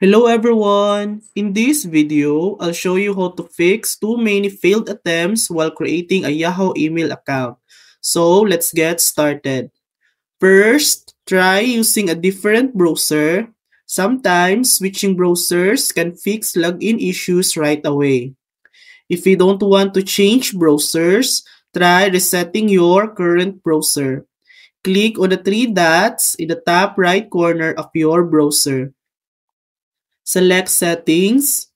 Hello everyone! In this video, I'll show you how to fix too many failed attempts while creating a Yahoo email account. So let's get started. First, try using a different browser. Sometimes switching browsers can fix login issues right away. If you don't want to change browsers, try resetting your current browser. Click on the three dots in the top right corner of your browser. Select Settings.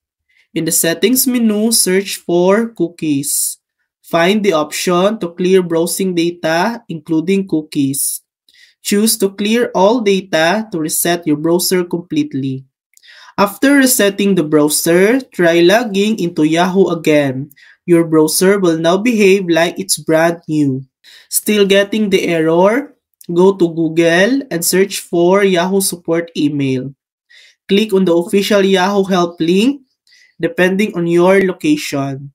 In the Settings menu, search for Cookies. Find the option to clear browsing data, including cookies. Choose to clear all data to reset your browser completely. After resetting the browser, try logging into Yahoo again. Your browser will now behave like it's brand new. Still getting the error? Go to Google and search for Yahoo support email. Click on the official Yahoo help link depending on your location.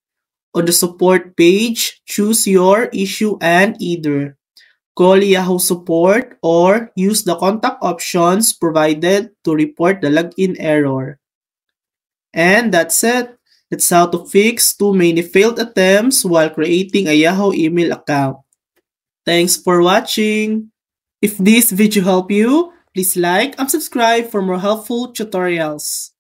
On the support page, choose your issue and either call Yahoo support or use the contact options provided to report the login error. And that's it. That's how to fix too many failed attempts while creating a Yahoo email account. Thanks for watching. If this video helped you, please like and subscribe for more helpful tutorials.